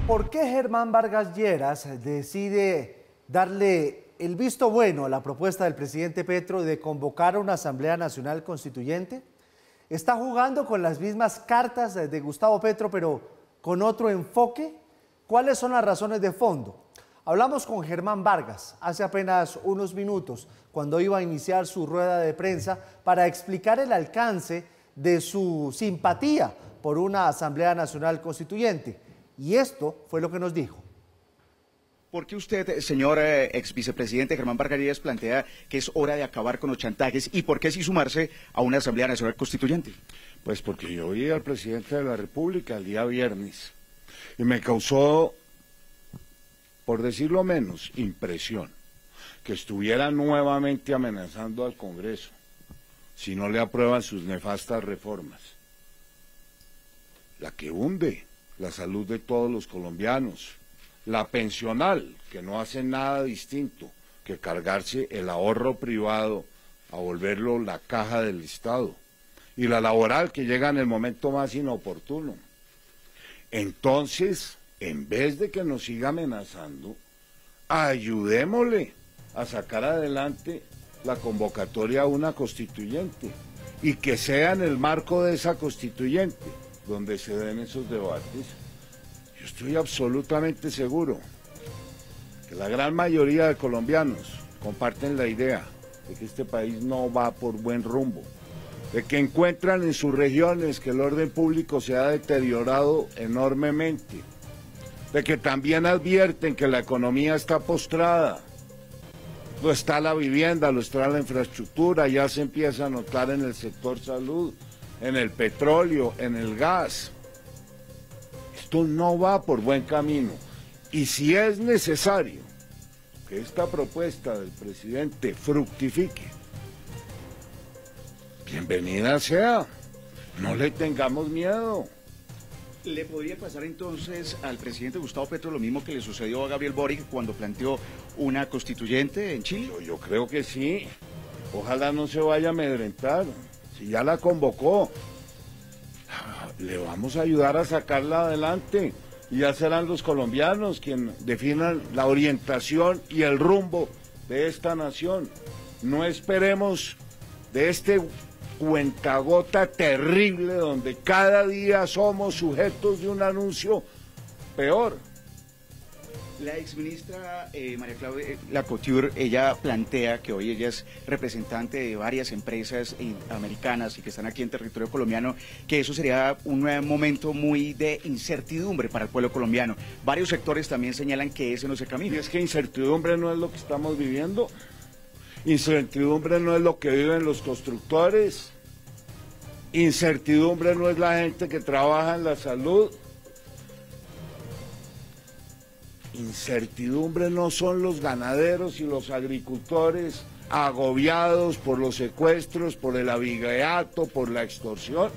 ¿Por qué Germán Vargas Lleras decide darle el visto bueno a la propuesta del presidente Petro de convocar a una Asamblea Nacional Constituyente? ¿Está jugando con las mismas cartas de Gustavo Petro, pero con otro enfoque? ¿Cuáles son las razones de fondo? Hablamos con Germán Vargas hace apenas unos minutos, cuando iba a iniciar su rueda de prensa, para explicar el alcance de su simpatía por una Asamblea Nacional Constituyente. Y esto fue lo que nos dijo. ¿Por qué usted, señor ex vicepresidente Germán Vargas Lleras, plantea que es hora de acabar con los chantajes y por qué sí sumarse a una Asamblea Nacional Constituyente? Pues porque yo oí al presidente de la República el día viernes y me causó, por decirlo menos, impresión que estuviera nuevamente amenazando al Congreso si no le aprueban sus nefastas reformas. La que hunde la salud de todos los colombianos, la pensional, que no hace nada distinto que cargarse el ahorro privado a volverlo la caja del Estado, y la laboral, que llega en el momento más inoportuno. Entonces, en vez de que nos siga amenazando, ayudémosle a sacar adelante la convocatoria a una constituyente, y que sea en el marco de esa constituyente donde se den esos debates. Yo estoy absolutamente seguro que la gran mayoría de colombianos comparten la idea de que este país no va por buen rumbo, de que encuentran en sus regiones que el orden público se ha deteriorado enormemente, de que también advierten que la economía está postrada, lo está la vivienda, lo está la infraestructura, ya se empieza a notar en el sector salud, en el petróleo, en el gas. Esto no va por buen camino, y si es necesario que esta propuesta del presidente fructifique, bienvenida sea, no le tengamos miedo. ¿Le podría pasar entonces al presidente Gustavo Petro lo mismo que le sucedió a Gabriel Boric cuando planteó una constituyente en Chile? Yo creo que sí, ojalá no se vaya a amedrentar. Si ya la convocó, le vamos a ayudar a sacarla adelante, y ya serán los colombianos quienes definan la orientación y el rumbo de esta nación. No esperemos de este cuentagota terrible donde cada día somos sujetos de un anuncio peor. La exministra María Claudia Lacouture, ella plantea que hoy ella es representante de varias empresas americanas y que están aquí en territorio colombiano, que eso sería un momento muy de incertidumbre para el pueblo colombiano. Varios sectores también señalan que ese no es el camino. Y es que incertidumbre no es lo que estamos viviendo, incertidumbre no es lo que viven los constructores, incertidumbre no es la gente que trabaja en la salud, incertidumbre no son los ganaderos y los agricultores agobiados por los secuestros, por el abigeato, por la extorsión.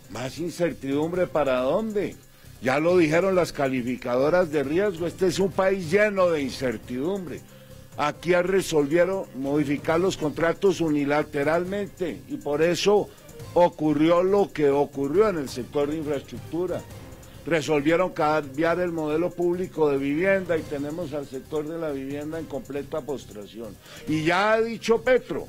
¿Más incertidumbre para dónde? Ya lo dijeron las calificadoras de riesgo, este es un país lleno de incertidumbre. Aquí resolvieron modificar los contratos unilateralmente y por eso ocurrió lo que ocurrió en el sector de infraestructura. Resolvieron cambiar el modelo público de vivienda y tenemos al sector de la vivienda en completa postración. Y ya ha dicho Petro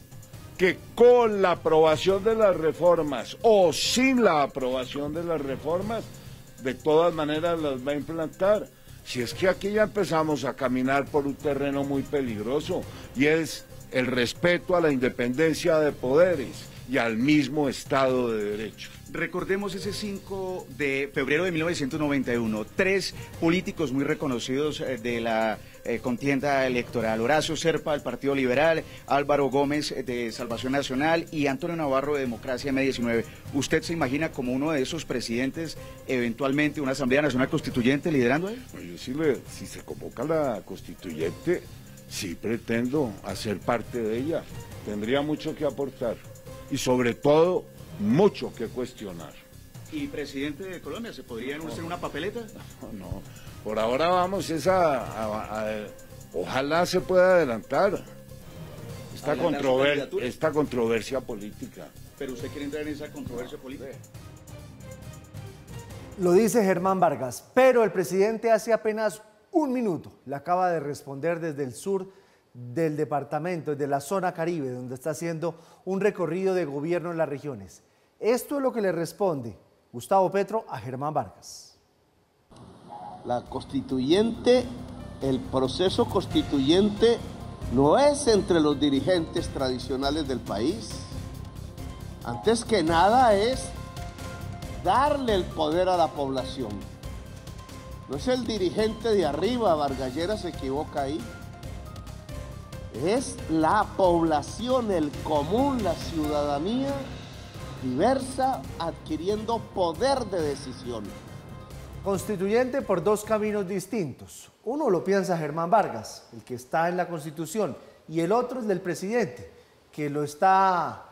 que con la aprobación de las reformas o sin la aprobación de las reformas, de todas maneras las va a implantar. Si es que aquí ya empezamos a caminar por un terreno muy peligroso, y es el respeto a la independencia de poderes y al mismo Estado de Derecho. Recordemos ese 5 de febrero de 1991, 3 políticos muy reconocidos de la contienda electoral: Horacio Serpa del Partido Liberal, Álvaro Gómez de Salvación Nacional y Antonio Navarro de Democracia M19. ¿Usted se imagina como uno de esos presidentes eventualmente una Asamblea Nacional Constituyente liderando él? Yo si se convoca la constituyente, sí pretendo hacer parte de ella. Tendría mucho que aportar y sobre todo mucho que cuestionar. ¿Y presidente de Colombia se podría unirse en una papeleta? No, por ahora vamos ojalá se pueda adelantar esta controversia política. ¿Pero usted quiere entrar en esa controversia política? Lo dice Germán Vargas, pero el presidente hace apenas un minuto le acaba de responder desde el sur del departamento, desde la zona Caribe, donde está haciendo un recorrido de gobierno en las regiones. Esto es lo que le responde Gustavo Petro a Germán Vargas. La constituyente, el proceso constituyente no es entre los dirigentes tradicionales del país. Antes que nada es darle el poder a la población. No es el dirigente de arriba, Vargas Lleras se equivoca ahí. Es la población, el común, la ciudadanía diversa adquiriendo poder de decisión. Constituyente por dos caminos distintos. Uno lo piensa Germán Vargas, el que está en la Constitución, y el otro es del presidente, que lo está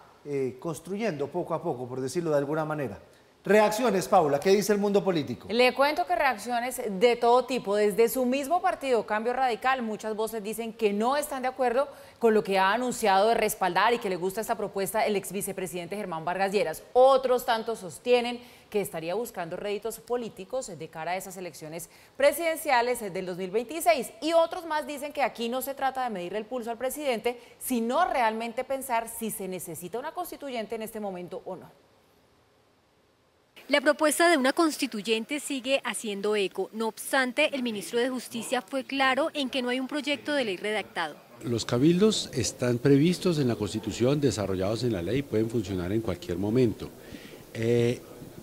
construyendo poco a poco, por decirlo de alguna manera. Reacciones, Paula, ¿qué dice el mundo político? Le cuento que reacciones de todo tipo. Desde su mismo partido, Cambio Radical, muchas voces dicen que no están de acuerdo con lo que ha anunciado de respaldar y que le gusta esta propuesta el ex vicepresidente Germán Vargas Lleras. Otros tantos sostienen que estaría buscando réditos políticos de cara a esas elecciones presidenciales del 2026. Y otros más dicen que aquí no se trata de medirle el pulso al presidente, sino realmente pensar si se necesita una constituyente en este momento o no. La propuesta de una constituyente sigue haciendo eco. No obstante, el ministro de Justicia fue claro en que no hay un proyecto de ley redactado. Los cabildos están previstos en la Constitución, desarrollados en la ley, pueden funcionar en cualquier momento.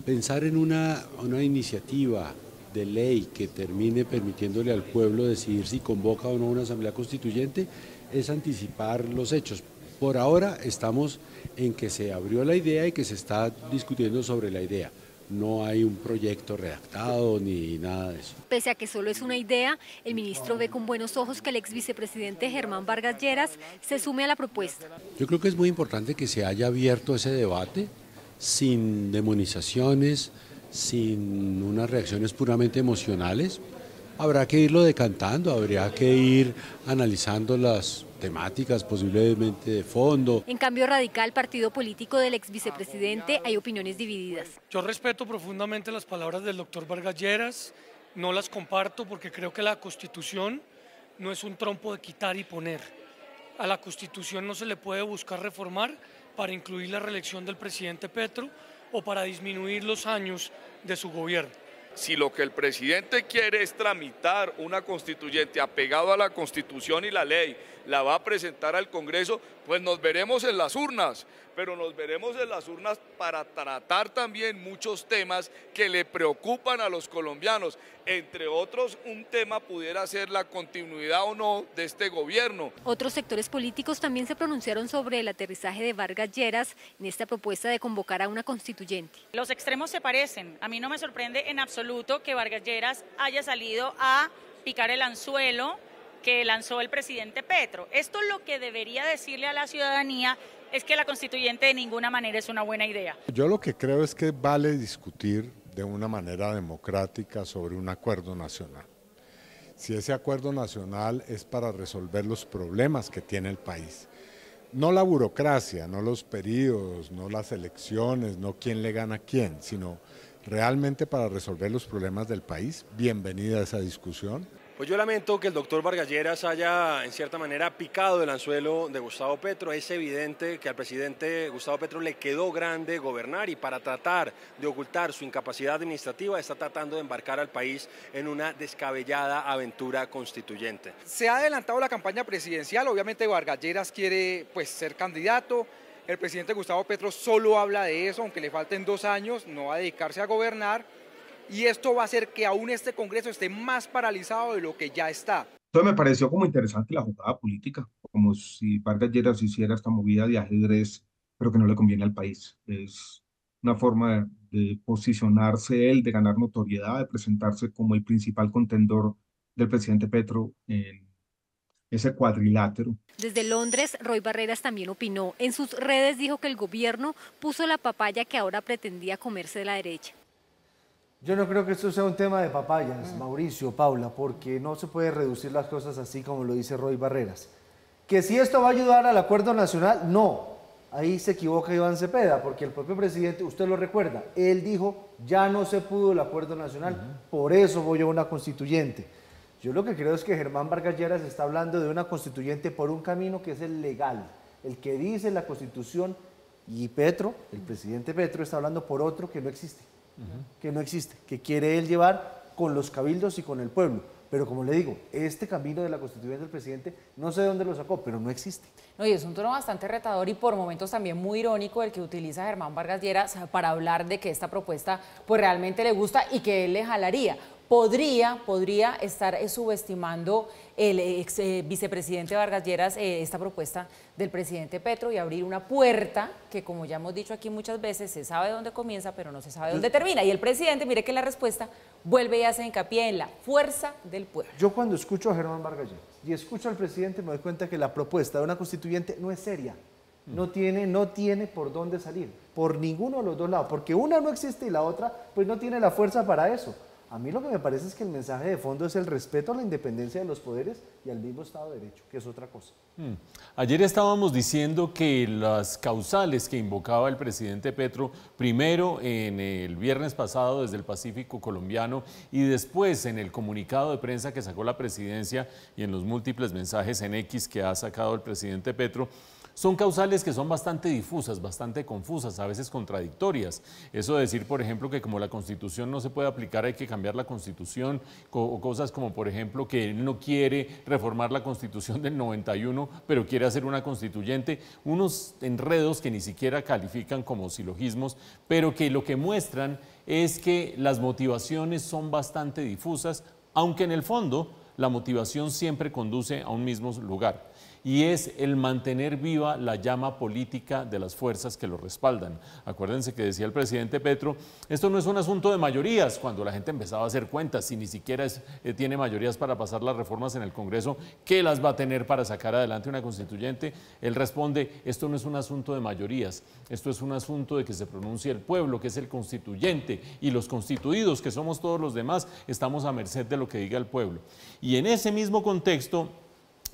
Pensar en una iniciativa de ley que termine permitiéndole al pueblo decidir si convoca o no una asamblea constituyente es anticipar los hechos. Por ahora estamos en que se abrió la idea y que se está discutiendo sobre la idea. No hay un proyecto redactado ni nada de eso. Pese a que solo es una idea, el ministro ve con buenos ojos que el ex vicepresidente Germán Vargas Lleras se sume a la propuesta. Yo creo que es muy importante que se haya abierto ese debate sin demonizaciones, sin unas reacciones puramente emocionales. Habrá que irlo decantando, habría que ir analizando las temáticas posiblemente de fondo. En Cambio Radical, partido político del ex vicepresidente, hay opiniones divididas. Yo respeto profundamente las palabras del doctor Vargas Lleras, no las comparto porque creo que la Constitución no es un trompo de quitar y poner. A la Constitución no se le puede buscar reformar para incluir la reelección del presidente Petro o para disminuir los años de su gobierno. Si lo que el presidente quiere es tramitar una constituyente apegado a la Constitución y la ley, la va a presentar al Congreso, pues nos veremos en las urnas, pero nos veremos en las urnas para tratar también muchos temas que le preocupan a los colombianos. Entre otros, un tema pudiera ser la continuidad o no de este gobierno. Otros sectores políticos también se pronunciaron sobre el aterrizaje de Vargas Lleras en esta propuesta de convocar a una constituyente. Los extremos se parecen. A mí no me sorprende en absoluto que Vargas Lleras haya salido a picar el anzuelo que lanzó el presidente Petro. Esto lo que debería decirle a la ciudadanía es que la constituyente de ninguna manera es una buena idea. Yo lo que creo es que vale discutir de una manera democrática sobre un acuerdo nacional. Si ese acuerdo nacional es para resolver los problemas que tiene el país, no la burocracia, no los periodos, no las elecciones, no quién le gana a quién, sino realmente para resolver los problemas del país, bienvenida a esa discusión. Pues yo lamento que el doctor Vargas Lleras haya, en cierta manera, picado el anzuelo de Gustavo Petro. Es evidente que al presidente Gustavo Petro le quedó grande gobernar y para tratar de ocultar su incapacidad administrativa está tratando de embarcar al país en una descabellada aventura constituyente. Se ha adelantado la campaña presidencial, obviamente Vargas Lleras quiere ser candidato. El presidente Gustavo Petro solo habla de eso, aunque le falten 2 años, no va a dedicarse a gobernar. Y esto va a hacer que aún este Congreso esté más paralizado de lo que ya está. Entonces me pareció como interesante la jugada política, como si Vargas Lleras hiciera esta movida de ajedrez, pero que no le conviene al país. Es una forma de posicionarse él, de ganar notoriedad, de presentarse como el principal contendor del presidente Petro en ese cuadrilátero. Desde Londres, Roy Barreras también opinó. En sus redes dijo que el gobierno puso la papaya que ahora pretendía comerse de la derecha. Yo no creo que esto sea un tema de papayas, Mauricio, Paula, porque no se puede reducir las cosas así como lo dice Roy Barreras. Que si esto va a ayudar al acuerdo nacional, no. ahí se equivoca Iván Cepeda, porque el propio presidente, usted lo recuerda, él dijo, ya no se pudo el acuerdo nacional, por eso voy a una constituyente. Yo lo que creo es que Germán Vargas Lleras está hablando de una constituyente por un camino que es el legal, el que dice la Constitución, y Petro, el presidente Petro, está hablando por otro que no existe, que quiere él llevar con los cabildos y con el pueblo. Pero como le digo, este camino de la constituyente del presidente, no sé de dónde lo sacó, pero no existe. No, y es un tono bastante retador y por momentos también muy irónico el que utiliza Germán Vargas Lleras para hablar de que esta propuesta pues realmente le gusta y que él le jalaría. Podría estar subestimando el ex vicepresidente Vargas Lleras esta propuesta del presidente Petro y abrir una puerta que, como ya hemos dicho aquí muchas veces, se sabe dónde comienza, pero no se sabe dónde termina. Y el presidente, mire que en la respuesta vuelve y hace hincapié en la fuerza del pueblo. Yo cuando escucho a Germán Vargas Lleras y escucho al presidente me doy cuenta que la propuesta de una constituyente no es seria. No tiene por dónde salir, por ninguno de los dos lados, porque una no existe y la otra pues no tiene la fuerza para eso. A mí lo que me parece es que el mensaje de fondo es el respeto a la independencia de los poderes y al mismo Estado de Derecho, que es otra cosa. Ayer estábamos diciendo que las causales que invocaba el presidente Petro, primero en el viernes pasado desde el Pacífico colombiano y después en el comunicado de prensa que sacó la presidencia y en los múltiples mensajes en X que ha sacado el presidente Petro, son causales que son bastante difusas, bastante confusas, a veces contradictorias. Eso de decir, por ejemplo, que como la Constitución no se puede aplicar, hay que cambiar la Constitución, o cosas como, por ejemplo, que él no quiere reformar la Constitución del 91, pero quiere hacer una constituyente, unos enredos que ni siquiera califican como silogismos, pero que lo que muestran es que las motivaciones son bastante difusas, aunque en el fondo la motivación siempre conduce a un mismo lugar, y es el mantener viva la llama política de las fuerzas que lo respaldan. Acuérdense que decía el presidente Petro, esto no es un asunto de mayorías, cuando la gente empezaba a hacer cuentas, si ni siquiera tiene mayorías para pasar las reformas en el Congreso, ¿qué las va a tener para sacar adelante una constituyente? Él responde, esto no es un asunto de mayorías, esto es un asunto de que se pronuncie el pueblo, que es el constituyente, y los constituidos, que somos todos los demás, estamos a merced de lo que diga el pueblo. Y en ese mismo contexto,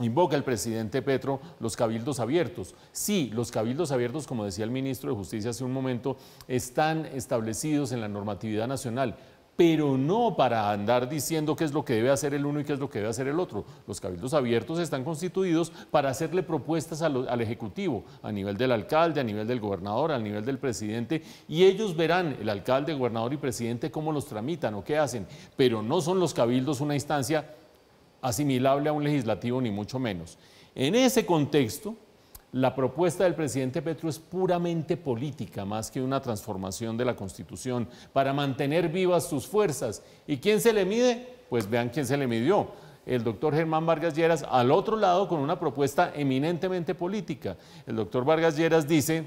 invoca el presidente Petro los cabildos abiertos. Sí, los cabildos abiertos, como decía el ministro de Justicia hace un momento, están establecidos en la normatividad nacional, pero no para andar diciendo qué es lo que debe hacer el uno y qué es lo que debe hacer el otro. Los cabildos abiertos están constituidos para hacerle propuestas al Ejecutivo, a nivel del alcalde, a nivel del gobernador, a nivel del presidente, y ellos verán, el alcalde, gobernador y presidente, cómo los tramitan o qué hacen, pero no son los cabildos una instancia asimilable a un legislativo, ni mucho menos. En ese contexto, la propuesta del presidente Petro es puramente política, más que una transformación de la Constitución, para mantener vivas sus fuerzas. ¿Y quién se le mide? Pues vean quién se le midió. El doctor Germán Vargas Lleras, al otro lado, con una propuesta eminentemente política. El doctor Vargas Lleras dice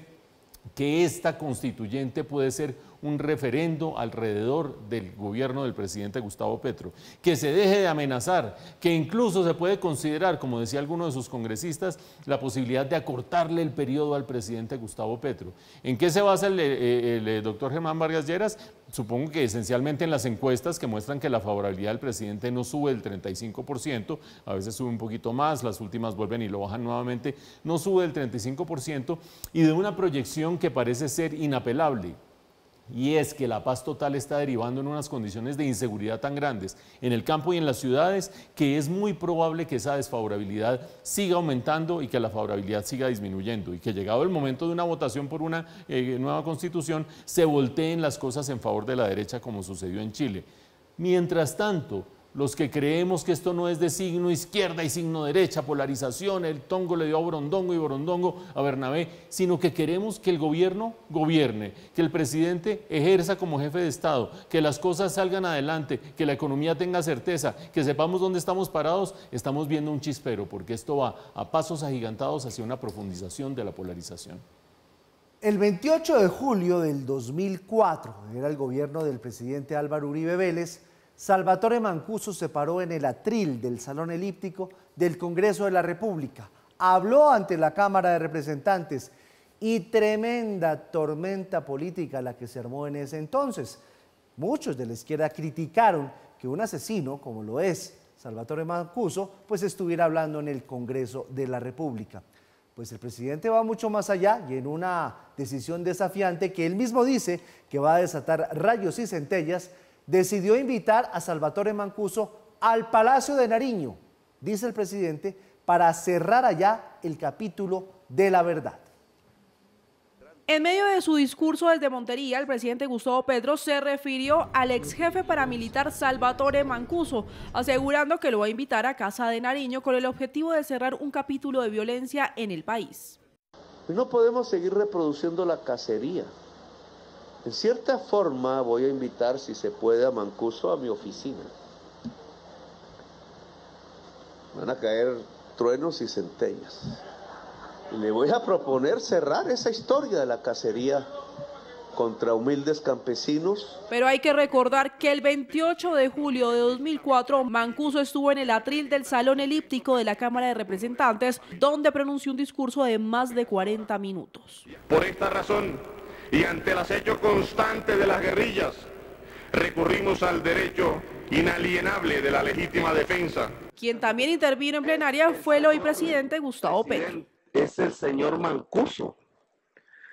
que esta constituyente puede ser un referendo alrededor del gobierno del presidente Gustavo Petro, que se deje de amenazar, que incluso se puede considerar, como decía alguno de sus congresistas, la posibilidad de acortarle el periodo al presidente Gustavo Petro. ¿En qué se basa el doctor Germán Vargas Lleras? Supongo que esencialmente en las encuestas que muestran que la favorabilidad del presidente no sube del 35%, a veces sube un poquito más, las últimas vuelven y lo bajan nuevamente, no sube del 35%, y de una proyección que parece ser inapelable. Y es que la paz total está derivando en unas condiciones de inseguridad tan grandes en el campo y en las ciudades que es muy probable que esa desfavorabilidad siga aumentando y que la favorabilidad siga disminuyendo, y que llegado el momento de una votación por una nueva constitución se volteen las cosas en favor de la derecha, como sucedió en Chile. Mientras tanto, los que creemos que esto no es de signo izquierda y signo derecha, polarización, el tongo le dio a Borondongo y Borondongo a Bernabé, sino que queremos que el gobierno gobierne, que el presidente ejerza como jefe de Estado, que las cosas salgan adelante, que la economía tenga certeza, que sepamos dónde estamos parados, estamos viendo un chispero, porque esto va a pasos agigantados hacia una profundización de la polarización. El 28 de julio del 2004, era el gobierno del presidente Álvaro Uribe Vélez, Salvatore Mancuso se paró en el atril del Salón Elíptico del Congreso de la República, habló ante la Cámara de Representantes y tremenda tormenta política la que se armó en ese entonces. Muchos de la izquierda criticaron que un asesino, como lo es Salvatore Mancuso, pues estuviera hablando en el Congreso de la República. Pues el presidente va mucho más allá y en una decisión desafiante que él mismo dice que va a desatar rayos y centellas, decidió invitar a Salvatore Mancuso al Palacio de Nariño, dice el presidente, para cerrar allá el capítulo de la verdad. En medio de su discurso desde Montería, el presidente Gustavo Petro se refirió al ex jefe paramilitar Salvatore Mancuso, asegurando que lo va a invitar a Casa de Nariño con el objetivo de cerrar un capítulo de violencia en el país. No podemos seguir reproduciendo la cacería. En cierta forma voy a invitar, si se puede, a Mancuso a mi oficina. Van a caer truenos y centellas. Y le voy a proponer cerrar esa historia de la cacería contra humildes campesinos. Pero hay que recordar que el 28 de julio de 2004, Mancuso estuvo en el atril del Salón Elíptico de la Cámara de Representantes, donde pronunció un discurso de más de 40 minutos. Por esta razón, y ante el acecho constante de las guerrillas, recurrimos al derecho inalienable de la legítima defensa. Quien también intervino en plenaria fue el hoy presidente Gustavo Petro. Es el señor Mancuso,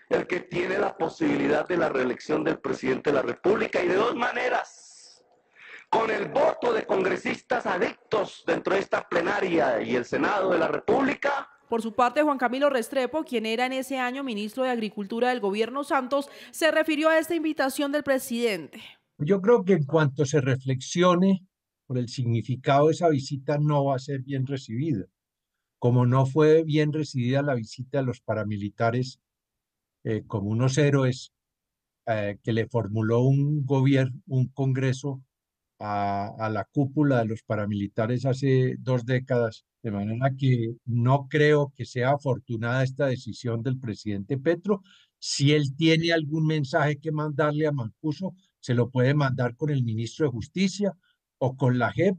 el que tiene la posibilidad de la reelección del presidente de la República, y de dos maneras: con el voto de congresistas adictos dentro de esta plenaria y el Senado de la República. Por su parte, Juan Camilo Restrepo, quien era en ese año ministro de Agricultura del gobierno Santos, se refirió a esta invitación del presidente. Yo creo que en cuanto se reflexione por el significado de esa visita, no va a ser bien recibida. Como no fue bien recibida la visita de los paramilitares como unos héroes que le formuló un congreso a la cúpula de los paramilitares hace 2 décadas, de manera que no creo que sea afortunada esta decisión del presidente Petro. Si él tiene algún mensaje que mandarle a Mancuso, se lo puede mandar con el ministro de Justicia o con la JEP,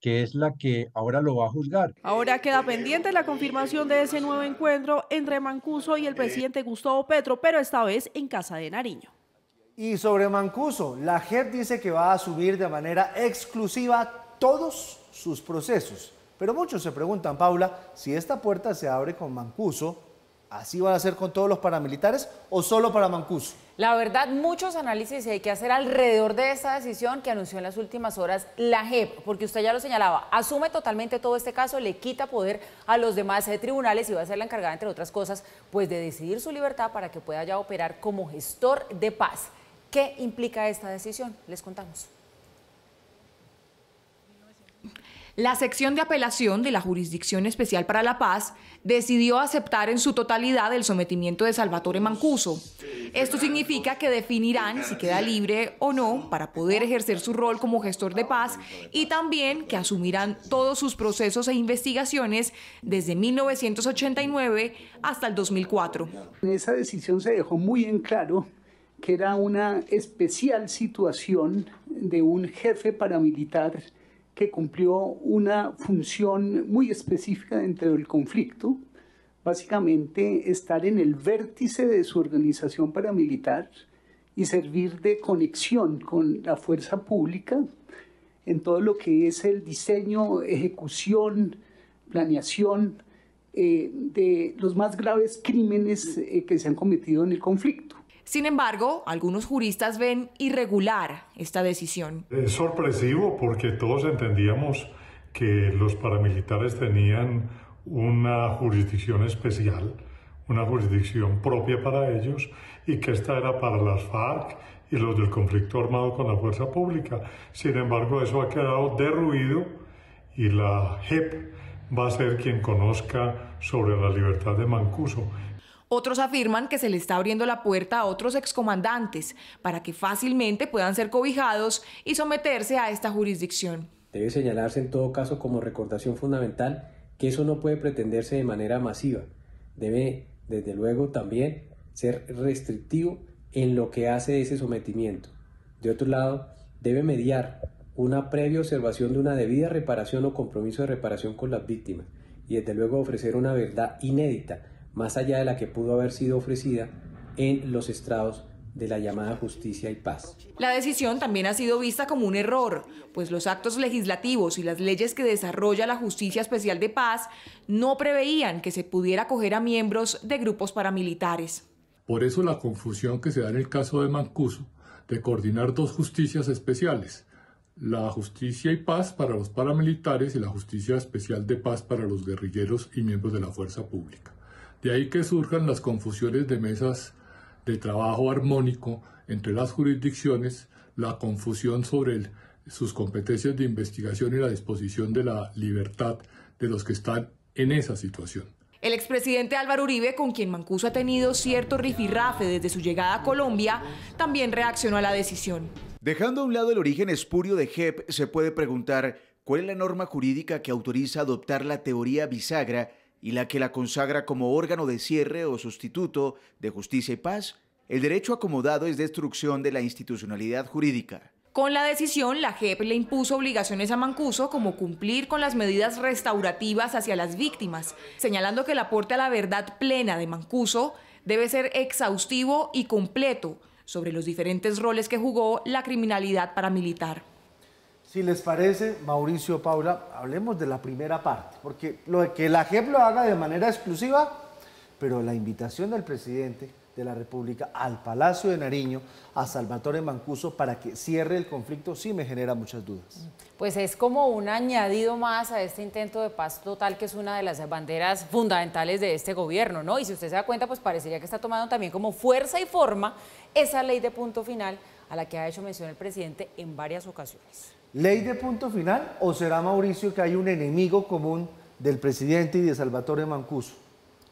que es la que ahora lo va a juzgar. Ahora queda pendiente la confirmación de ese nuevo encuentro entre Mancuso y el presidente Gustavo Petro, pero esta vez en Casa de Nariño. Y sobre Mancuso, la JEP dice que va a subir de manera exclusiva todos sus procesos. Pero muchos se preguntan, Paula, si esta puerta se abre con Mancuso, ¿así van a ser con todos los paramilitares o solo para Mancuso? La verdad, muchos análisis hay que hacer alrededor de esta decisión que anunció en las últimas horas la JEP, porque usted ya lo señalaba, asume totalmente todo este caso, le quita poder a los demás tribunales y va a ser la encargada, entre otras cosas, pues de decidir su libertad para que pueda ya operar como gestor de paz. ¿Qué implica esta decisión? Les contamos. La sección de apelación de la Jurisdicción Especial para la Paz decidió aceptar en su totalidad el sometimiento de Salvatore Mancuso. Esto significa que definirán si queda libre o no para poder ejercer su rol como gestor de paz y también que asumirán todos sus procesos e investigaciones desde 1989 hasta el 2004. En esa decisión se dejó muy en claro que era una especial situación de un jefe paramilitar que cumplió una función muy específica dentro del conflicto, básicamente estar en el vértice de su organización paramilitar y servir de conexión con la fuerza pública en todo lo que es el diseño, ejecución, planeación de los más graves crímenes que se han cometido en el conflicto. Sin embargo, algunos juristas ven irregular esta decisión. Es sorpresivo porque todos entendíamos que los paramilitares tenían una jurisdicción especial, una jurisdicción propia para ellos, y que esta era para las FARC y los del conflicto armado con la fuerza pública. Sin embargo, eso ha quedado derruido y la JEP va a ser quien conozca sobre la libertad de Mancuso. Otros afirman que se le está abriendo la puerta a otros excomandantes para que fácilmente puedan ser cobijados y someterse a esta jurisdicción. Debe señalarse en todo caso como recordación fundamental que eso no puede pretenderse de manera masiva. Debe, desde luego, también ser restrictivo en lo que hace ese sometimiento. De otro lado, debe mediar una previa observación de una debida reparación o compromiso de reparación con las víctimas y desde luego ofrecer una verdad inédita, más allá de la que pudo haber sido ofrecida en los estrados de la llamada justicia y paz. La decisión también ha sido vista como un error, pues los actos legislativos y las leyes que desarrolla la Justicia Especial de Paz no preveían que se pudiera acoger a miembros de grupos paramilitares. Por eso la confusión que se da en el caso de Mancuso de coordinar dos justicias especiales, la Justicia y Paz para los paramilitares y la Justicia Especial de Paz para los guerrilleros y miembros de la fuerza pública. De ahí que surjan las confusiones de mesas de trabajo armónico entre las jurisdicciones, la confusión sobre sus competencias de investigación y la disposición de la libertad de los que están en esa situación. El expresidente Álvaro Uribe, con quien Mancuso ha tenido cierto rifirrafe desde su llegada a Colombia, también reaccionó a la decisión. Dejando a un lado el origen espurio de JEP, se puede preguntar cuál es la norma jurídica que autoriza adoptar la teoría bisagra y la que la consagra como órgano de cierre o sustituto de Justicia y Paz. El derecho acomodado es destrucción de la institucionalidad jurídica. Con la decisión, la JEP le impuso obligaciones a Mancuso como cumplir con las medidas restaurativas hacia las víctimas, señalando que el aporte a la verdad plena de Mancuso debe ser exhaustivo y completo sobre los diferentes roles que jugó la criminalidad paramilitar. Si les parece, Mauricio, Paula, hablemos de la primera parte, porque lo de que la JEP lo haga de manera exclusiva, pero la invitación del presidente de la República al Palacio de Nariño, a Salvatore Mancuso, para que cierre el conflicto, sí me genera muchas dudas. Pues es como un añadido más a este intento de paz total, que es una de las banderas fundamentales de este gobierno, ¿no? Y si usted se da cuenta, pues parecería que está tomando también como fuerza y forma esa ley de punto final a la que ha hecho mención el presidente en varias ocasiones. ¿Ley de punto final o será, Mauricio, que hay un enemigo común del presidente y de Salvatore Mancuso?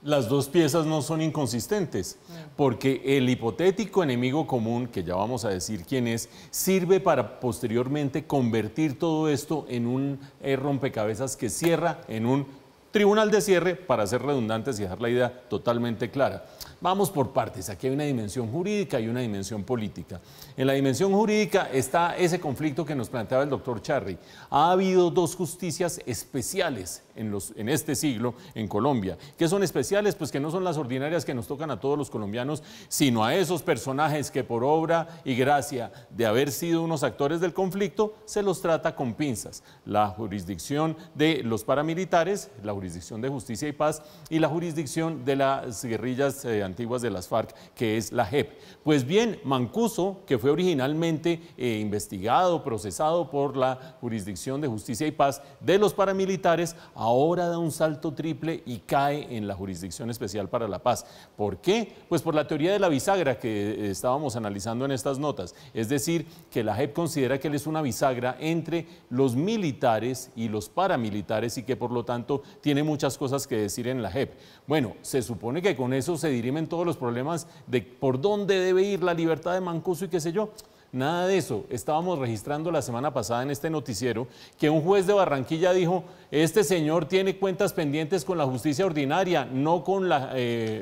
Las dos piezas no son inconsistentes, porque el hipotético enemigo común, que ya vamos a decir quién es, sirve para posteriormente convertir todo esto en un rompecabezas que cierra en un tribunal de cierre, para ser redundantes y dejar la idea totalmente clara. Vamos por partes, aquí hay una dimensión jurídica y una dimensión política. En la dimensión jurídica está ese conflicto que nos planteaba el doctor Charri. Ha habido dos justicias especiales en este siglo en Colombia. ¿Qué son especiales? Pues que no son las ordinarias que nos tocan a todos los colombianos, sino a esos personajes que por obra y gracia de haber sido unos actores del conflicto, se los trata con pinzas. La jurisdicción de los paramilitares, la jurisdicción de Justicia y Paz y la jurisdicción de las guerrillas antiguas de las FARC, que es la JEP. Pues bien, Mancuso, que fue originalmente investigado, procesado por la jurisdicción de Justicia y Paz de los paramilitares, ahora da un salto triple y cae en la Jurisdicción Especial para la Paz. ¿Por qué? Pues por la teoría de la bisagra que estábamos analizando en estas notas. Es decir, que la JEP considera que él es una bisagra entre los militares y los paramilitares y que por lo tanto tiene muchas cosas que decir en la JEP. Bueno, se supone que con eso se dirimen todos los problemas de por dónde debe ir la libertad de Mancuso y qué sé yo. Nada de eso. Estábamos registrando la semana pasada en este noticiero que un juez de Barranquilla dijo: este señor tiene cuentas pendientes con la justicia ordinaria, no con la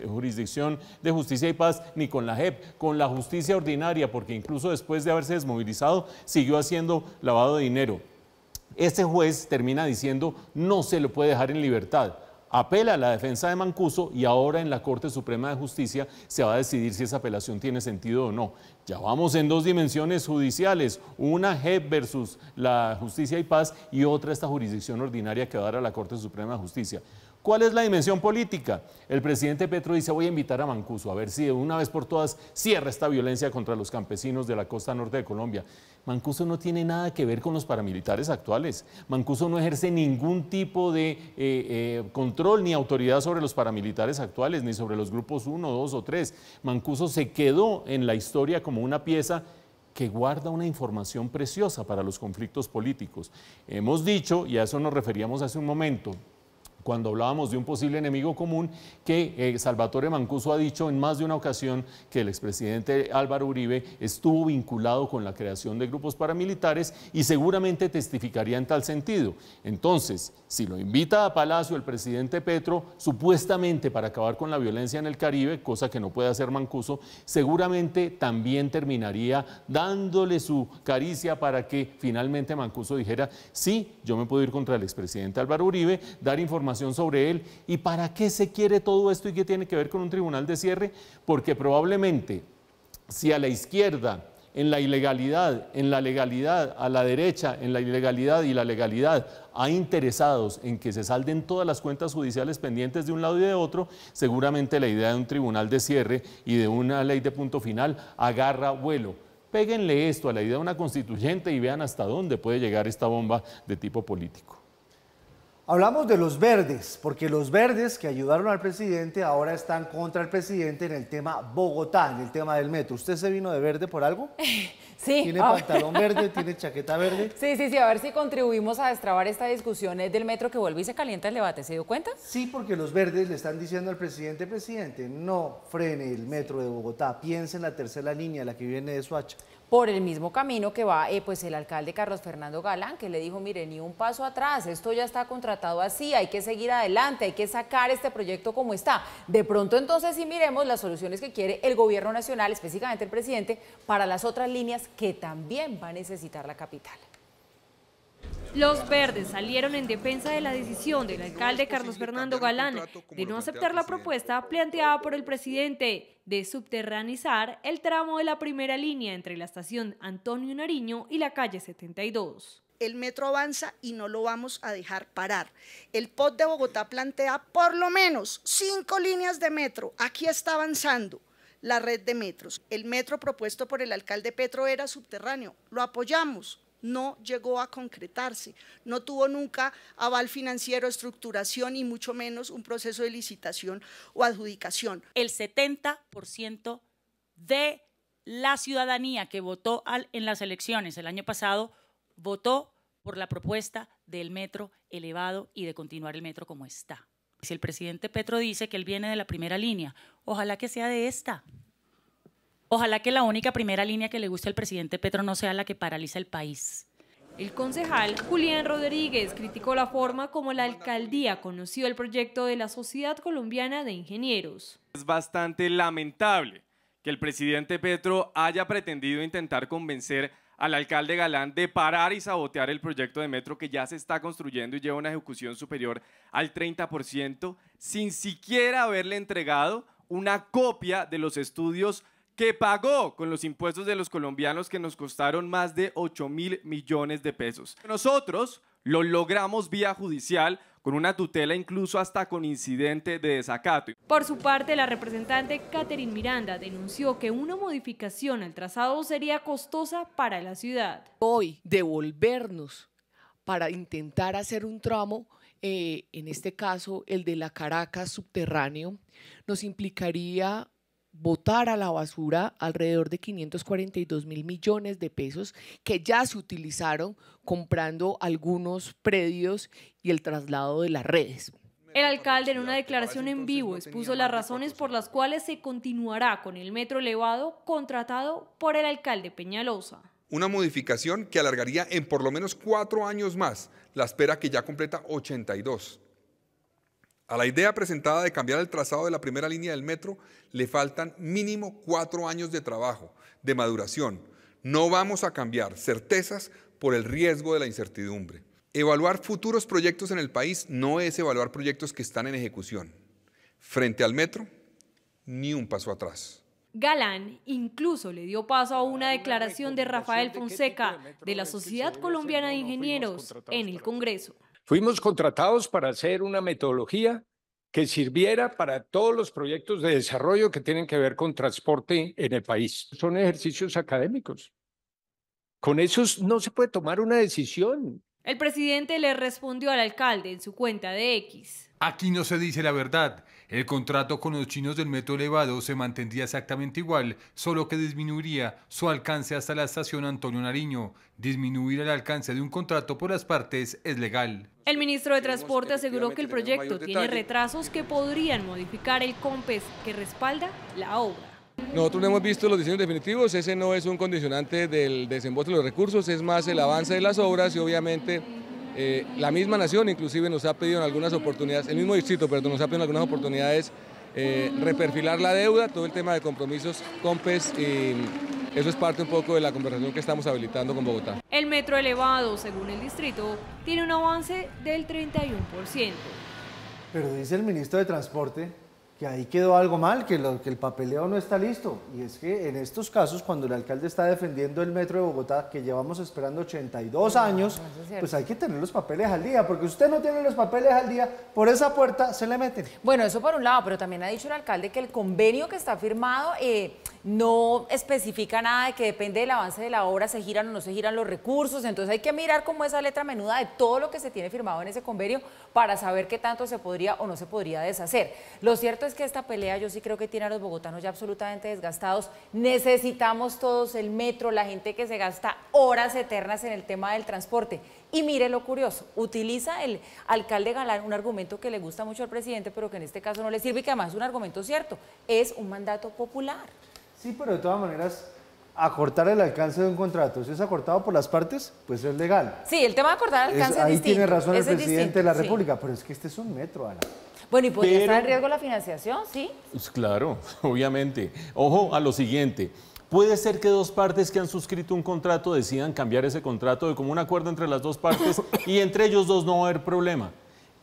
jurisdicción de Justicia y Paz ni con la JEP, con la justicia ordinaria, porque incluso después de haberse desmovilizado siguió haciendo lavado de dinero. Este juez termina diciendo: no se lo puede dejar en libertad. Apela a la defensa de Mancuso y ahora en la Corte Suprema de Justicia se va a decidir si esa apelación tiene sentido o no. Ya vamos en dos dimensiones judiciales, una JEP versus la Justicia y Paz y otra esta jurisdicción ordinaria que va a dar a la Corte Suprema de Justicia. ¿Cuál es la dimensión política? El presidente Petro dice: voy a invitar a Mancuso a ver si de una vez por todas cierra esta violencia contra los campesinos de la costa norte de Colombia. Mancuso no tiene nada que ver con los paramilitares actuales. Mancuso no ejerce ningún tipo de control ni autoridad sobre los paramilitares actuales, ni sobre los grupos 1, 2 o 3. Mancuso se quedó en la historia como una pieza que guarda una información preciosa para los conflictos políticos. Hemos dicho, y a eso nos referíamos hace un momento, cuando hablábamos de un posible enemigo común, que Salvatore Mancuso ha dicho en más de una ocasión que el expresidente Álvaro Uribe estuvo vinculado con la creación de grupos paramilitares y seguramente testificaría en tal sentido. Entonces, si lo invita a Palacio el presidente Petro, supuestamente para acabar con la violencia en el Caribe, cosa que no puede hacer Mancuso, seguramente también terminaría dándole su caricia para que finalmente Mancuso dijera: sí, yo me puedo ir contra el expresidente Álvaro Uribe, dar información sobre él. ¿Y para qué se quiere todo esto y qué tiene que ver con un tribunal de cierre? Porque probablemente Si a la izquierda, en la ilegalidad, en la legalidad, a la derecha, en la ilegalidad y la legalidad, hay interesados en que se salden todas las cuentas judiciales pendientes de un lado y de otro, seguramente la idea de un tribunal de cierre y de una ley de punto final agarra vuelo. Péguenle esto a la idea de una constituyente y vean hasta dónde puede llegar esta bomba de tipo político. Hablamos de los verdes, porque los verdes que ayudaron al presidente ahora están contra el presidente en el tema Bogotá, en el tema del metro. ¿Usted se vino de verde por algo? Sí. ¿Tiene pantalón verde? ¿Tiene chaqueta verde? Sí, a ver si contribuimos a destrabar esta discusión del metro que vuelve y se calienta el debate. ¿Se dio cuenta? Sí, porque los verdes le están diciendo al presidente, no frene el metro de Bogotá, piense en la tercera línea, la que viene de Soacha. Por el mismo camino que va pues el alcalde Carlos Fernando Galán, que le dijo, mire, ni un paso atrás, esto ya está contratado así, hay que seguir adelante, hay que sacar este proyecto como está. De pronto entonces sí miremos las soluciones que quiere el gobierno nacional, específicamente el presidente, para las otras líneas que también va a necesitar la capital. Los verdes salieron en defensa de la decisión del alcalde Carlos Fernando Galán de no aceptar la propuesta planteada por el presidente de subterranizar el tramo de la primera línea entre la estación Antonio Nariño y la calle 72. El metro avanza y no lo vamos a dejar parar. El POT de Bogotá plantea por lo menos 5 líneas de metro. Aquí está avanzando la red de metros. El metro propuesto por el alcalde Petro era subterráneo, lo apoyamos. No llegó a concretarse, no tuvo nunca aval financiero, estructuración y mucho menos un proceso de licitación o adjudicación. El 70% de la ciudadanía que votó en las elecciones el año pasado votó por la propuesta del metro elevado y de continuar el metro como está. Si el presidente Petro dice que él viene de la primera línea, ojalá que sea de esta. Ojalá que la única primera línea que le guste al presidente Petro no sea la que paraliza el país. El concejal Julián Rodríguez criticó la forma como la alcaldía conoció el proyecto de la Sociedad Colombiana de Ingenieros. Es bastante lamentable que el presidente Petro haya pretendido intentar convencer al alcalde Galán de parar y sabotear el proyecto de metro que ya se está construyendo y lleva una ejecución superior al 30%, sin siquiera haberle entregado una copia de los estudios que pagó con los impuestos de los colombianos, que nos costaron más de 8.000 millones de pesos. Nosotros lo logramos vía judicial, con una tutela incluso hasta con incidente de desacato. Por su parte, la representante Catherine Miranda denunció que una modificación al trazado sería costosa para la ciudad. Hoy, devolvernos para intentar hacer un tramo, en este caso el de la Caracas subterráneo, nos implicaría botar a la basura alrededor de 542.000 millones de pesos que ya se utilizaron comprando algunos predios y el traslado de las redes. El alcalde en una declaración en vivo expuso las razones por las cuales se continuará con el metro elevado contratado por el alcalde Peñalosa. Una modificación que alargaría en por lo menos 4 años más la espera que ya completa 82. A la idea presentada de cambiar el trazado de la primera línea del metro le faltan mínimo 4 años de trabajo, de maduración. No vamos a cambiar certezas por el riesgo de la incertidumbre. Evaluar futuros proyectos en el país no es evaluar proyectos que están en ejecución. Frente al metro, ni un paso atrás. Galán incluso le dio paso a una declaración de Rafael Fonseca de la Sociedad Colombiana de Ingenieros en el Congreso. Fuimos contratados para hacer una metodología que sirviera para todos los proyectos de desarrollo que tienen que ver con transporte en el país. Son ejercicios académicos. Con esos no se puede tomar una decisión. El presidente le respondió al alcalde en su cuenta de X. Aquí no se dice la verdad. El contrato con los chinos del metro elevado se mantendría exactamente igual, solo que disminuiría su alcance hasta la estación Antonio Nariño. Disminuir el alcance de un contrato por las partes es legal. El ministro de Transporte aseguró que el proyecto tiene retrasos que podrían modificar el COMPES que respalda la obra. Nosotros no hemos visto los diseños definitivos, ese no es un condicionante del desembolso de los recursos, es más el avance de las obras y obviamente la misma nación inclusive nos ha pedido en algunas oportunidades, el mismo distrito, perdón, nos ha pedido en algunas oportunidades reperfilar la deuda, todo el tema de compromisos COMPES, y eso es parte un poco de la conversación que estamos habilitando con Bogotá. El metro elevado, según el distrito, tiene un avance del 31%. Pero dice el ministro de Transporte que ahí quedó algo mal, que el papeleo no está listo. Y es que en estos casos, cuando el alcalde está defendiendo el metro de Bogotá, que llevamos esperando 82 años, pues hay que tener los papeles al día, porque si usted no tiene los papeles al día, por esa puerta se le meten. Bueno, eso por un lado, pero también ha dicho el alcalde que el convenio que está firmado no especifica nada de que depende del avance de la obra, se giran o no se giran los recursos, entonces hay que mirar como esa letra menuda de todo lo que se tiene firmado en ese convenio para saber qué tanto se podría o no se podría deshacer. Lo cierto es que esta pelea yo sí creo que tiene a los bogotanos ya absolutamente desgastados. Necesitamos todos el metro, la gente que se gasta horas eternas en el tema del transporte. Y mire lo curioso, utiliza el alcalde Galán un argumento que le gusta mucho al presidente, pero que en este caso no le sirve y que además es un argumento cierto, es un mandato popular. Sí, pero de todas maneras, acortar el alcance de un contrato, si es acortado por las partes, pues es legal. Sí, el tema de acortar el alcance es ahí distinto. Tiene razón el Ese es presidente distinto, de la sí. República, pero es que este es un metro, Ana. Bueno, ¿y podría estar en riesgo la financiación? Sí. Pues claro, obviamente. Ojo a lo siguiente. Puede ser que dos partes que han suscrito un contrato decidan cambiar ese contrato de común acuerdo entre las dos partes y entre ellos dos no va a haber problema.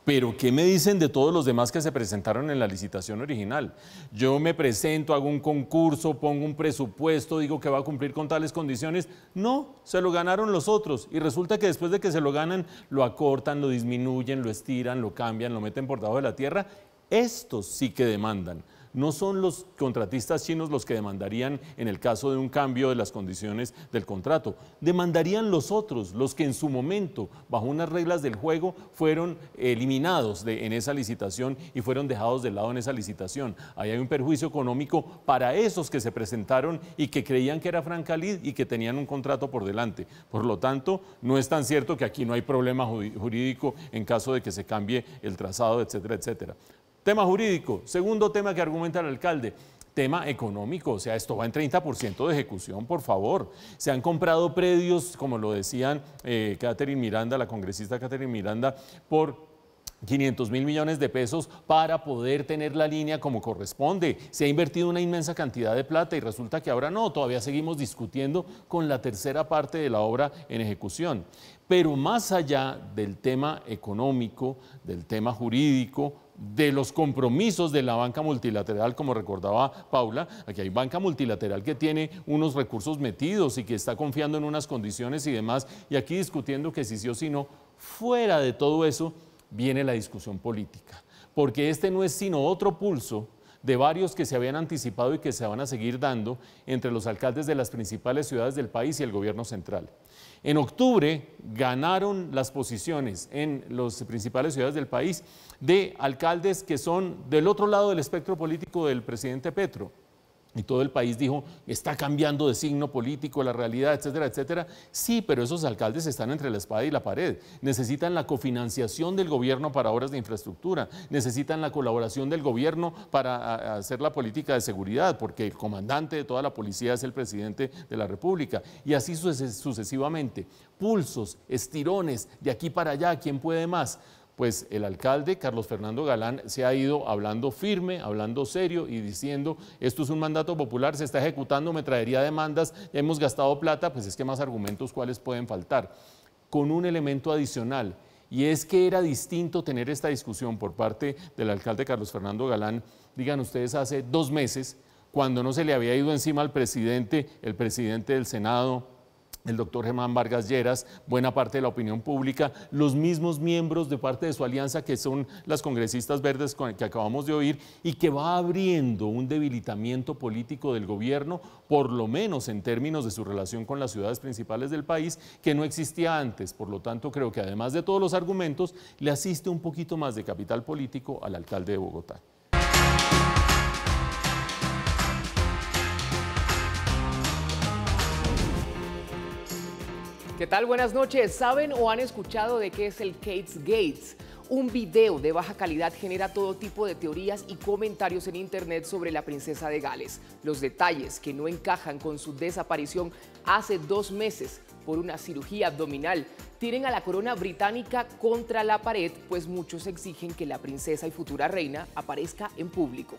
Pero, ¿qué me dicen de todos los demás que se presentaron en la licitación original? Yo me presento, hago un concurso, pongo un presupuesto, digo que va a cumplir con tales condiciones. No, se lo ganaron los otros. Y resulta que después de que se lo ganan, lo acortan, lo disminuyen, lo estiran, lo cambian, lo meten por debajo de la tierra. Estos sí que demandan. No son los contratistas chinos los que demandarían en el caso de un cambio de las condiciones del contrato. Demandarían los otros, los que en su momento, bajo unas reglas del juego, fueron eliminados en esa licitación y fueron dejados de lado en esa licitación. Ahí hay un perjuicio económico para esos que se presentaron y que creían que era franca lid y que tenían un contrato por delante. Por lo tanto, no es tan cierto que aquí no hay problema jurídico en caso de que se cambie el trazado, etcétera, etcétera. Tema jurídico, segundo tema que argumenta el alcalde, tema económico, o sea, esto va en 30% de ejecución, por favor. Se han comprado predios, como lo decían Catherine Miranda, la congresista Catherine Miranda, por 500.000 millones de pesos para poder tener la línea como corresponde. Se ha invertido una inmensa cantidad de plata y resulta que ahora no, todavía seguimos discutiendo con la tercera parte de la obra en ejecución. Pero más allá del tema económico, del tema jurídico, de los compromisos de la banca multilateral, como recordaba Paula, aquí hay banca multilateral que tiene unos recursos metidos y que está confiando en unas condiciones y demás, y aquí discutiendo que si sí o si no, fuera de todo eso viene la discusión política, porque este no es sino otro pulso de varios que se habían anticipado y que se van a seguir dando entre los alcaldes de las principales ciudades del país y el gobierno central. En octubre ganaron las posiciones en las principales ciudades del país de alcaldes que son del otro lado del espectro político del presidente Petro. Y todo el país dijo, está cambiando de signo político la realidad, etcétera, etcétera. Sí, pero esos alcaldes están entre la espada y la pared. Necesitan la cofinanciación del gobierno para obras de infraestructura, necesitan la colaboración del gobierno para hacer la política de seguridad, porque el comandante de toda la policía es el presidente de la República. Y así sucesivamente. Pulsos, estirones, de aquí para allá, ¿quién puede más? Pues el alcalde Carlos Fernando Galán se ha ido hablando firme, hablando serio y diciendo, esto es un mandato popular, se está ejecutando, me traería demandas, ya hemos gastado plata, pues es que más argumentos, ¿cuáles pueden faltar? Con un elemento adicional, y es que era distinto tener esta discusión por parte del alcalde Carlos Fernando Galán, digan ustedes, hace 2 meses, cuando no se le había ido encima al presidente, el presidente del Senado, el doctor Germán Vargas Lleras, buena parte de la opinión pública, los mismos miembros de parte de su alianza que son las congresistas verdes que acabamos de oír y que va abriendo un debilitamiento político del gobierno, por lo menos en términos de su relación con las ciudades principales del país, que no existía antes. Por lo tanto, creo que además de todos los argumentos, le asiste un poquito más de capital político al alcalde de Bogotá. ¿Qué tal? Buenas noches. ¿Saben o han escuchado de qué es el Kate's Gates? Un video de baja calidad genera todo tipo de teorías y comentarios en internet sobre la princesa de Gales. Los detalles que no encajan con su desaparición hace 2 meses por una cirugía abdominal tienen a la corona británica contra la pared, pues muchos exigen que la princesa y futura reina aparezca en público.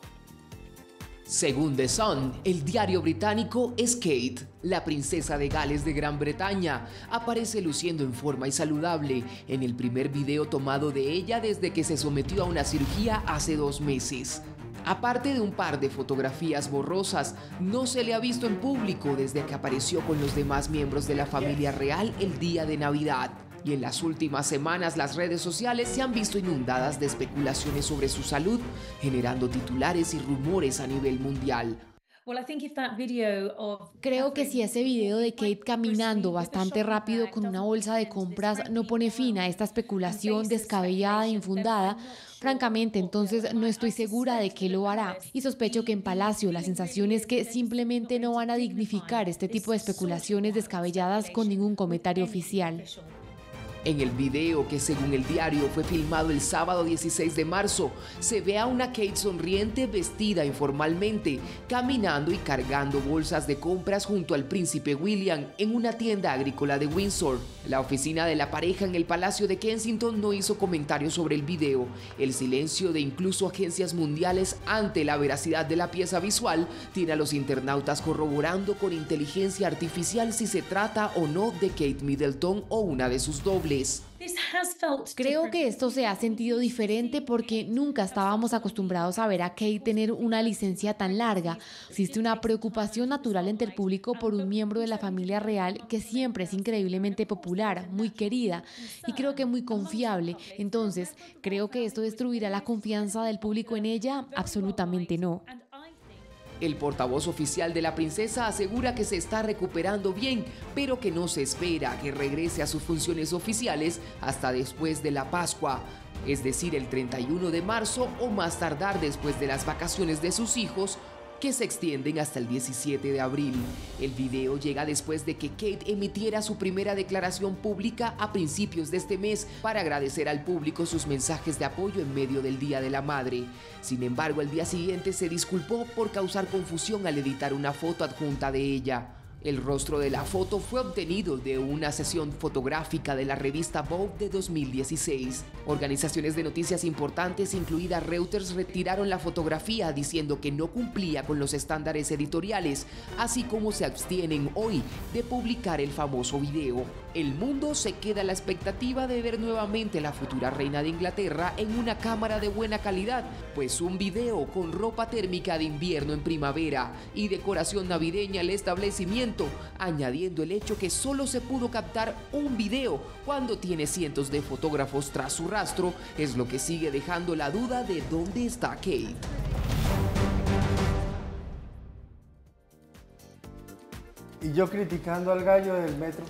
Según The Sun, el diario británico, es Kate, la princesa de Gales de Gran Bretaña, aparece luciendo en forma y saludable en el primer video tomado de ella desde que se sometió a una cirugía hace 2 meses. Aparte de un par de fotografías borrosas, no se le ha visto en público desde que apareció con los demás miembros de la familia real el día de Navidad. Y en las últimas semanas las redes sociales se han visto inundadas de especulaciones sobre su salud, generando titulares y rumores a nivel mundial. Creo que si ese video de Kate caminando bastante rápido con una bolsa de compras no pone fin a esta especulación descabellada e infundada, francamente, entonces no estoy segura de que lo hará. Y sospecho que en Palacio la sensación es que simplemente no van a dignificar este tipo de especulaciones descabelladas con ningún comentario oficial. En el video, que según el diario fue filmado el sábado 16 de marzo, se ve a una Kate sonriente vestida informalmente, caminando y cargando bolsas de compras junto al príncipe William en una tienda agrícola de Windsor. La oficina de la pareja en el Palacio de Kensington no hizo comentarios sobre el video. El silencio de incluso agencias mundiales ante la veracidad de la pieza visual tiene a los internautas corroborando con inteligencia artificial si se trata o no de Kate Middleton o una de sus dobles. Creo que esto se ha sentido diferente porque nunca estábamos acostumbrados a ver a Kate tener una licencia tan larga. Existe una preocupación natural entre el público por un miembro de la familia real que siempre es increíblemente popular, muy querida y creo que muy confiable. Entonces, ¿creo que esto destruirá la confianza del público en ella? Absolutamente no. El portavoz oficial de la princesa asegura que se está recuperando bien, pero que no se espera que regrese a sus funciones oficiales hasta después de la Pascua, es decir, el 31 de marzo o más tardar después de las vacaciones de sus hijos, que se extienden hasta el 17 de abril. El video llega después de que Kate emitiera su primera declaración pública a principios de este mes para agradecer al público sus mensajes de apoyo en medio del Día de la Madre. Sin embargo, al día siguiente se disculpó por causar confusión al editar una foto adjunta de ella. El rostro de la foto fue obtenido de una sesión fotográfica de la revista Vogue de 2016. Organizaciones de noticias importantes, incluida Reuters, retiraron la fotografía diciendo que no cumplía con los estándares editoriales, así como se abstienen hoy de publicar el famoso video. El mundo se queda a la expectativa de ver nuevamente a la futura reina de Inglaterra en una cámara de buena calidad, pues un video con ropa térmica de invierno en primavera y decoración navideña al establecimiento, añadiendo el hecho que solo se pudo captar un video cuando tiene cientos de fotógrafos tras su rastro, es lo que sigue dejando la duda de dónde está Kate. Y yo criticando al gallo del metro.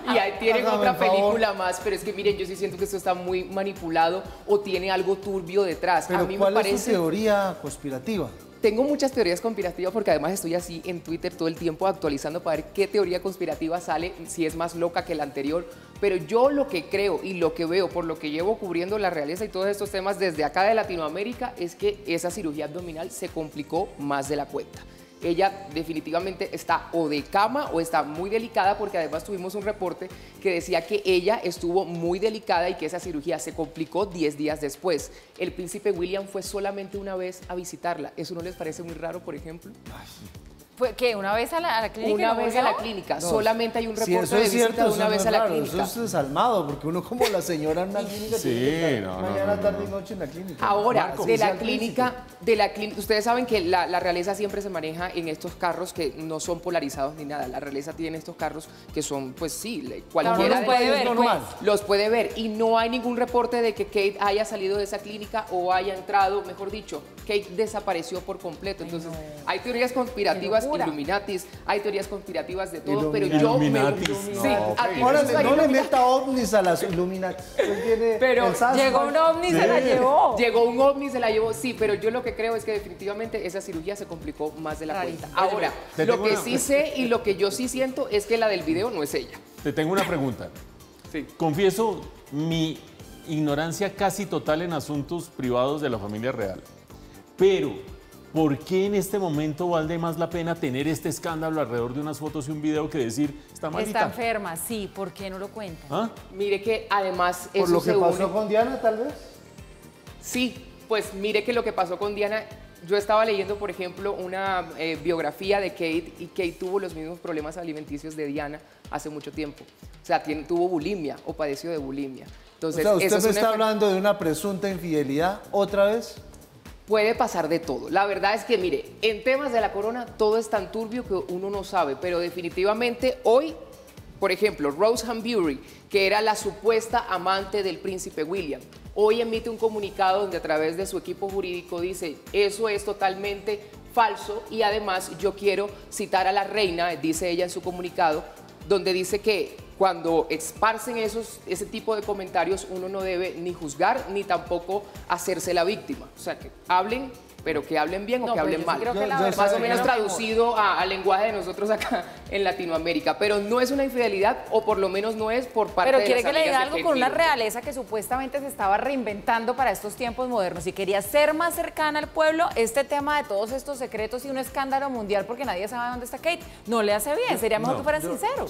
Y ahí tienen otra película más, pero es que miren, yo sí siento que esto está muy manipulado o tiene algo turbio detrás. Pero a mí ¿cuál me parece... es su teoría conspirativa? Tengo muchas teorías conspirativas porque además estoy así en Twitter todo el tiempo actualizando para ver qué teoría conspirativa sale, si es más loca que la anterior. Pero yo lo que creo y lo que veo, por lo que llevo cubriendo la realeza y todos estos temas desde acá de Latinoamérica, es que esa cirugía abdominal se complicó más de la cuenta. Ella definitivamente está o de cama o está muy delicada, porque además tuvimos un reporte que decía que ella estuvo muy delicada y que esa cirugía se complicó 10 días después. El príncipe William fue solamente una vez a visitarla. ¿Eso no les parece muy raro, por ejemplo? ¿Fue qué? ¿Una vez a la clínica? Una vez a la clínica. No, solamente hay un reporte de visita de una vez a la clínica. Eso es desalmado, porque uno como la señora en la clínica tiene mañana, tarde y noche en la clínica. Ahora, de la clínica, ustedes saben que la realeza siempre se maneja en estos carros que no son polarizados ni nada. La realeza tiene estos carros que son, pues sí, cualquiera los puede ver. Y no hay ningún reporte de que Kate haya salido de esa clínica o haya entrado, mejor dicho, Kate desapareció por completo. Entonces, hay teorías conspirativas, Illuminatis, hay teorías conspirativas de todo, pero yo me... Sí, ahora no le meta ovnis a las Illuminati. Pero llegó un ovni, se la llevó. Llegó un ovni, se la llevó, sí, pero yo lo que creo es que definitivamente esa cirugía se complicó más de la cuenta. Ahora, lo que sí sé y lo que yo sí siento es que la del video no es ella. Te tengo una pregunta. Sí. Confieso mi ignorancia casi total en asuntos privados de la familia real, pero ¿por qué en este momento vale más la pena tener este escándalo alrededor de unas fotos y un video que decir está malita? Está enferma, sí, ¿por qué no lo cuentan? ¿Ah? Mire que además ¿por lo que pasó con Diana, tal vez? Sí, pues mire que lo que pasó con Diana, yo estaba leyendo, por ejemplo, una biografía de Kate, y Kate tuvo los mismos problemas alimenticios de Diana hace mucho tiempo. O sea, tuvo bulimia o padeció de bulimia. Entonces, o sea, ¿usted me está hablando de una presunta infidelidad otra vez? Puede pasar de todo. La verdad es que, mire, en temas de la corona todo es tan turbio que uno no sabe, pero definitivamente hoy, por ejemplo, Rose Hambury, que era la supuesta amante del príncipe William, hoy emite un comunicado donde a través de su equipo jurídico dice, eso es totalmente falso, y además yo quiero citar a la reina, dice ella en su comunicado, donde dice que cuando esparcen ese tipo de comentarios uno no debe ni juzgar ni tampoco hacerse la víctima. O sea, que hablen, pero que hablen bien o que hablen mal. Más o menos traducido al lenguaje de nosotros acá en Latinoamérica. Pero no es una infidelidad, o por lo menos no es por parte de las amigas. Pero quiere que le diga algo con una Middleton. realeza que supuestamente se estaba reinventando para estos tiempos modernos y quería ser más cercana al pueblo. Este tema de todos estos secretos y un escándalo mundial porque nadie sabe dónde está Kate no le hace bien. Sería mejor que fueran sinceros.